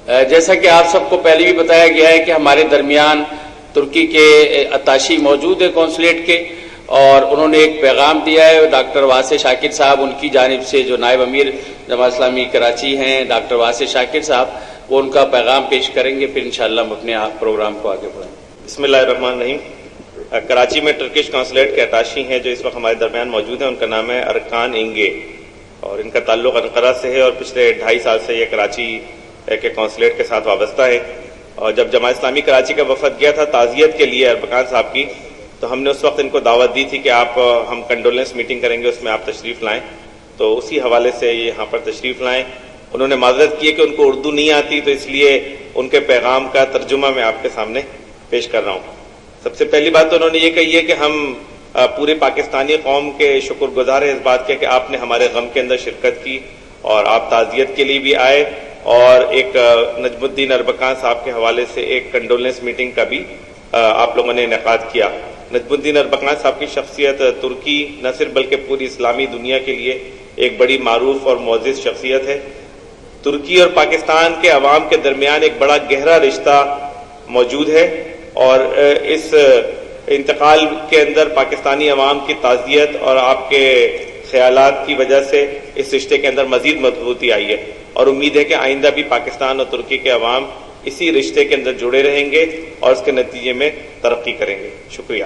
جیسا کہ آپ سب کو پہلے بھی بتایا گیا ہے کہ ہمارے درمیان ترکی کے اتاشی موجود ہیں قونصلیٹ کے، اور انہوں نے ایک پیغام دیا ہے ڈاکٹر واسع شاکر صاحب ان کی جانب سے، جو نائب امیر جماعت اسلامی کراچی ہیں ڈاکٹر واسع شاکر صاحب، وہ ان کا پیغام پیش کریں گے، پھر انشاءاللہ ہم اپنے پروگرام کو آگے بڑھائیں گے۔ بسم اللہ الرحمن الرحیم۔ کراچی میں ٹرکش قونصلیٹ کے اتاشی ہیں جو اس وقت ہمارے درمیان موجود ہیں، ان کا نام ہے ارکان انگے، اور ان کا تعلق انقرہ سے ہے، اور پچھلے 2.5 سال سے یہ کراچی کے قونصلیٹ کے ساتھ وابستہ ہے۔ اور جب جماعت اسلامی کراچی کا وفد گیا تھا تعزیت کے لیے اربکان صاحب کی، تو ہم نے اس وقت ان کو دعوت دی تھی کہ ہم کنڈولنس میٹنگ کریں گے، اس میں آپ تشریف لائیں، تو اسی حوالے سے یہاں پر تشریف لائیں۔ انہوں نے معذرت کی ہے کہ ان کو اردو نہیں آتی، تو اس لیے ان کے پیغام کا ترجمہ میں آپ کے سامنے پیش کر رہا ہوں۔ سب سے پہلی بات تو انہوں نے یہ کہی ہے کہ ہم پورے پاکستانی قوم کے شکر گزار ہیں اس بات کے کہ آپ نے ہمارے غم کے اندر شرکت کی، اور آپ تعزیت کے لیے بھی آئے، اور ایک نجم الدین اربکان صاحب کے حوالے سے ایک کنڈولنس میٹنگ کا بھی آپ لوگوں نے انعقاد کیا۔ نجم الدین اربکان صاحب کی شخصیت ترکی نہ صرف بلکہ پوری اسلامی دنیا کے لیے ایک بڑی معروف اور معزز شخصیت ہے۔ ترکی اور پاکستان کے عوام کے درمیان ایک بڑا گہرا رشتہ موجود ہے، اور اس انتقال کے اندر پاکستانی عوام کی تعزیت اور آپ کے خیالات کی وجہ سے اس رشتے کے اندر مزید مضبوطی آئی ہے، اور امید ہے کہ آئندہ بھی پاکستان اور ترکی کے عوام اسی رشتے کے اندر جڑے رہیں گے اور اس کے نتیجے میں ترقی کریں گے۔ شکریہ۔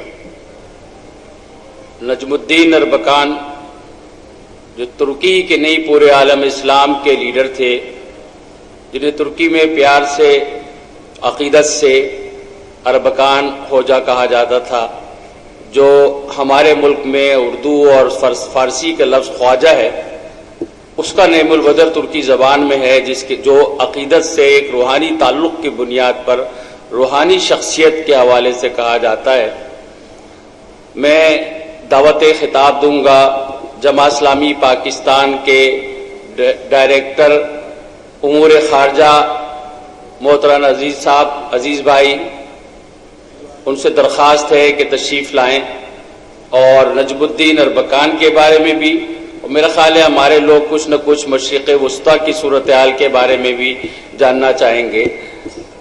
نجم الدین اربکان جو ترکی کے نہیں پورے عالم اسلام کے لیڈر تھے، جنہیں ترکی میں پیار سے عقیدت سے اربکان ہوجا کہا جاتا تھا، جو ہمارے ملک میں اردو اور فارسی کا لفظ خواجہ ہے، اس کا نعم البدر ترکی زبان میں ہے، جس کے جو عقیدت سے ایک روحانی تعلق کی بنیاد پر روحانی شخصیت کے حوالے سے کہا جاتا ہے۔ میں دعوت خطاب دوں گا جماعت اسلامی پاکستان کے ڈائریکٹر امور خارجہ محترم عزیز بھائی، ان سے درخواست ہے کہ تشریف لائیں، اور نجم الدین اربکان کے بارے میں بھی، اور میرا خیال ہے ہمارے لوگ کچھ نہ کچھ مشرق وسطیٰ کی صورتحال کے بارے میں بھی جاننا چاہیں گے،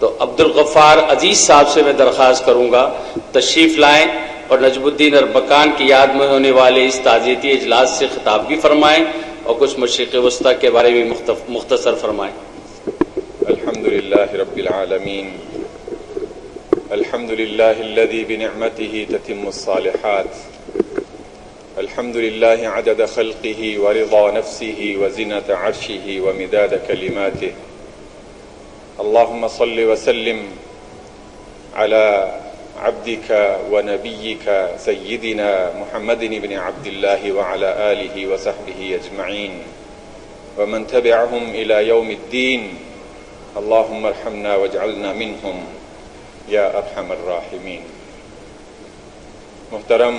تو عبدالغفار عزیز صاحب سے میں درخواست کروں گا تشریف لائیں، اور نجم الدین اربکان کی یاد میں ہونے والے اس تعزیتی اجلاس سے خطاب بھی فرمائیں، اور کچھ مشرق وسطیٰ کے بارے میں مختصر فرمائیں۔ الحمدللہ رب العالمین، الحمدللہ الذی بنعمته تتم الصالحات، الحمدللہ عدد خلقه ورضا نفسه وزنة عرشه ومداد كلماته، اللهم صل وسلم على عبدك ونبيك سيدنا محمد بن عبد الله وعلى آله وصحبه أجمعين ومن تبعهم إلى يوم الدين، اللهم ارحمنا واجعلنا منهم یا ارحم الراحمین۔ محترم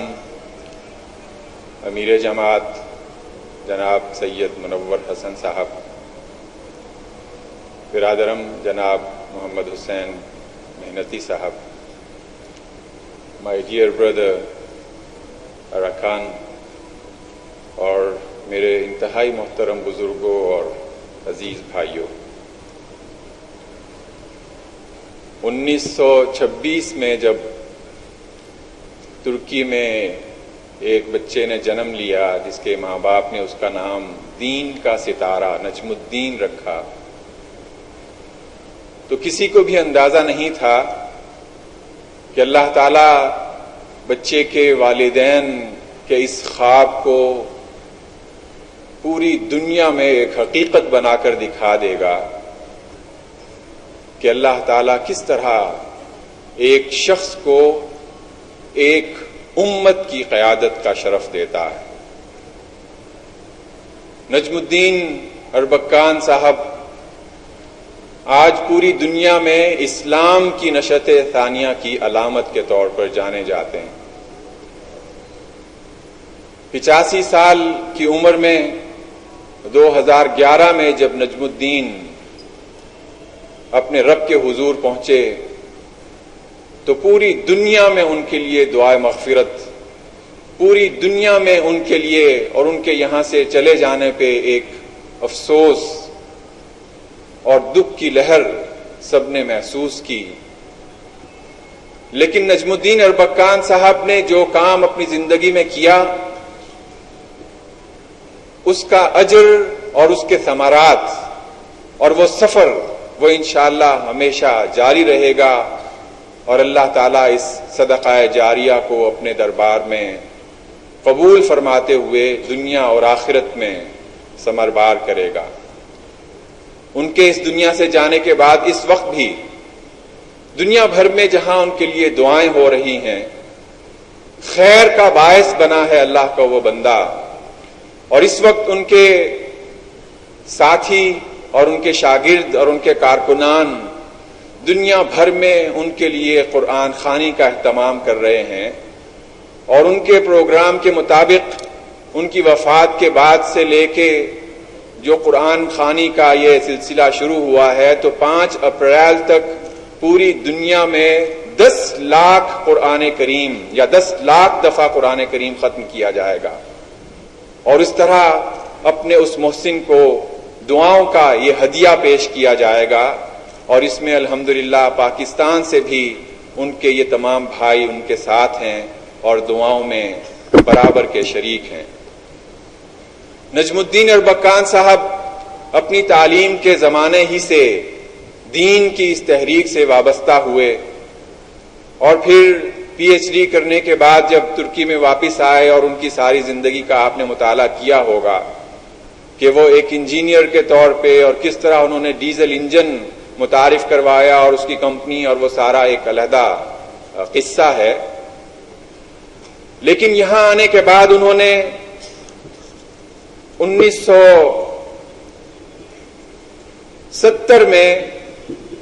امیر جماعت جناب سید منور حسن صاحب، برادرم جناب محمد حسین محنتی صاحب، مائی ڈیئر بردر ارکان، اور میرے انتہائی محترم بزرگوں اور عزیز بھائیوں، 1926 میں جب ترکی میں ایک بچے نے جنم لیا جس کے ماں باپ نے اس کا نام دین کا ستارہ نجم الدین رکھا، تو کسی کو بھی اندازہ نہیں تھا کہ اللہ تعالیٰ بچے کے والدین کے اس خواب کو پوری دنیا میں ایک حقیقت بنا کر دکھا دے گا کہ اللہ تعالیٰ کس طرح ایک شخص کو ایک امت کی قیادت کا شرف دیتا ہے۔ نجم الدین اربکان صاحب آج پوری دنیا میں اسلام کی نشأت ثانیہ کی علامت کے طور پر جانے جاتے ہیں۔ 85 سال کی عمر میں 2011 میں جب نجم الدین اپنے رب کے حضور پہنچے تو پوری دنیا میں ان کے لیے دعائے مغفرت، پوری دنیا میں ان کے لیے اور ان کے یہاں سے چلے جانے پہ ایک افسوس اور دکھ کی لہر سب نے محسوس کی، لیکن نجم الدین اربکان صاحب نے جو کام اپنی زندگی میں کیا اس کا اجر اور اس کے ثمرات اور وہ سفر وہ انشاءاللہ ہمیشہ جاری رہے گا، اور اللہ تعالیٰ اس صدقہ جاریہ کو اپنے دربار میں قبول فرماتے ہوئے دنیا اور آخرت میں ثمربار کرے گا۔ ان کے اس دنیا سے جانے کے بعد اس وقت بھی دنیا بھر میں جہاں ان کے لیے دعائیں ہو رہی ہیں، خیر کا باعث بنا ہے اللہ کا وہ بندہ، اور اس وقت ان کے ساتھی اور ان کے شاگرد اور ان کے کارکنان دنیا بھر میں ان کے لیے قرآن خوانی کا اہتمام کر رہے ہیں، اور ان کے پروگرام کے مطابق ان کی وفات کے بعد سے لے کے جو قرآن خوانی کا یہ سلسلہ شروع ہوا ہے تو 5 اپریل تک پوری دنیا میں 10 لاکھ قرآن کریم یا 10 لاکھ دفعہ قرآن کریم ختم کیا جائے گا، اور اس طرح اپنے اس محسن کو دعاؤں کا یہ ہدیہ پیش کیا جائے گا، اور اس میں الحمدللہ پاکستان سے بھی ان کے یہ تمام بھائی ان کے ساتھ ہیں اور دعاؤں میں برابر کے شریک ہیں۔ نجم الدین اربکان صاحب اپنی تعلیم کے زمانے ہی سے دین کی اس تحریک سے وابستہ ہوئے، اور پھر پی ایچ ڈی کرنے کے بعد جب ترکی میں واپس آئے اور ان کی ساری زندگی کا آپ نے مطالعہ کیا ہوگا کہ وہ ایک انجینئر کے طور پہ اور کس طرح انہوں نے ڈیزل انجن متعارف کروایا اور اس کی کمپنی، اور وہ سارا ایک علیحدہ قصہ ہے۔ لیکن یہاں آنے کے بعد انہوں نے 1970 میں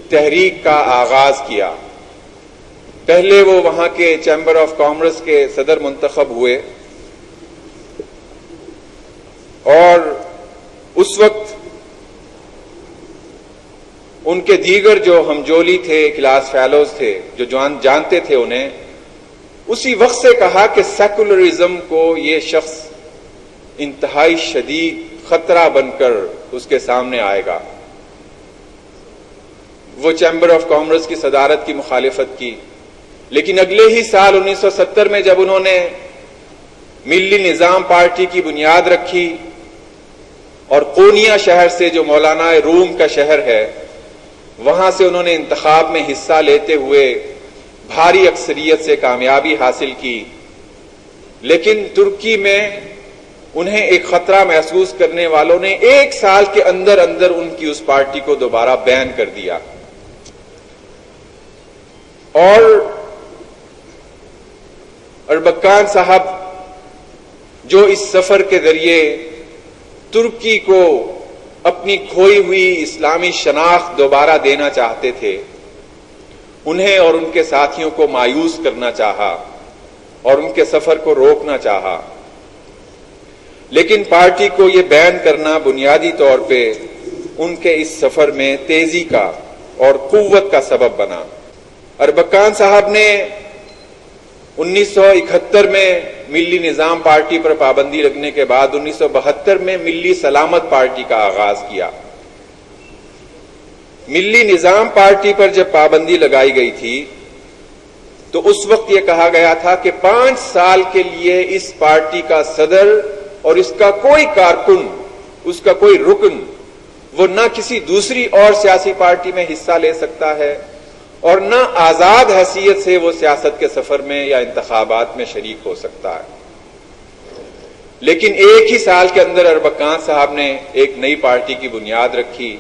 تحریک کا آغاز کیا۔ پہلے وہ وہاں کے چیمبر آف کامرس کے صدر منتخب ہوئے، اور اس وقت ان کے دیگر جو ہمجولی تھے، کلاس فیلوز تھے جو جانتے تھے انہیں، اسی وقت سے کہا کہ سیکولرزم کو یہ شخص انتہائی شدید خطرہ بن کر اس کے سامنے آئے گا۔ وہ چیمبر آف کامرس کی صدارت کی مخالفت کی، لیکن اگلے ہی سال 1970 میں جب انہوں نے ملی نظام پارٹی کی بنیاد رکھی اور قونیہ شہر سے جو مولانا روم کا شہر ہے وہاں سے انہوں نے انتخاب میں حصہ لیتے ہوئے بھاری اکثریت سے کامیابی حاصل کی، لیکن ترکی میں انہیں ایک خطرہ محسوس کرنے والوں نے 1 سال کے اندر اندر ان کی اس پارٹی کو دوبارہ بین کر دیا، اور اربکان صاحب جو اس سفر کے ذریعے ترکی کو اپنی کھوئی ہوئی اسلامی شناخت دوبارہ دینا چاہتے تھے، انہیں اور ان کے ساتھیوں کو مایوس کرنا چاہا اور ان کے سفر کو روکنا چاہا، لیکن پارٹی کو یہ بین کرنا بنیادی طور پہ ان کے اس سفر میں تیزی کا اور قوت کا سبب بنا۔ اربکان صاحب نے 1971 میں ملی نظام پارٹی پر پابندی لگنے کے بعد 1972 میں ملی سلامت پارٹی کا آغاز کیا۔ ملی نظام پارٹی پر جب پابندی لگائی گئی تھی تو اس وقت یہ کہا گیا تھا کہ 5 سال کے لیے اس پارٹی کا صدر اور اس کا کوئی کارکن، اس کا کوئی رکن، وہ نہ کسی دوسری اور سیاسی پارٹی میں حصہ لے سکتا ہے اور نہ آزاد حیثیت سے وہ سیاست کے سفر میں یا انتخابات میں شریک ہو سکتا ہے۔ لیکن ایک ہی سال کے اندر اربکان صاحب نے ایک نئی پارٹی کی بنیاد رکھی،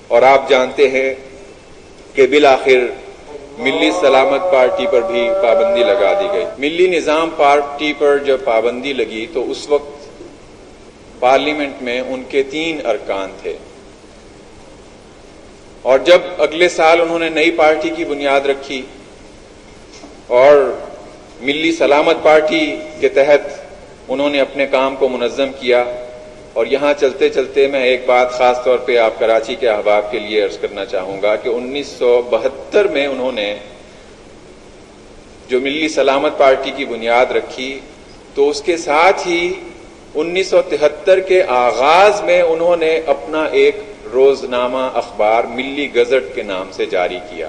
اور آپ جانتے ہیں کہ بالآخر ملی سلامت پارٹی پر بھی پابندی لگا دی گئی۔ ملی نظام پارٹی پر جب پابندی لگی تو اس وقت پارلیمنٹ میں ان کے 3 ارکان تھے، اور جب اگلے سال انہوں نے نئی پارٹی کی بنیاد رکھی اور ملی سلامت پارٹی کے تحت انہوں نے اپنے کام کو منظم کیا، اور یہاں چلتے چلتے میں ایک بات خاص طور پہ آپ کراچی کے احباب کے لیے عرض کرنا چاہوں گا کہ 1972 میں انہوں نے جو ملی سلامت پارٹی کی بنیاد رکھی تو اس کے ساتھ ہی 1973 کے آغاز میں انہوں نے اپنا ایک روزنامہ اخبار ملی گزٹ کے نام سے جاری کیا۔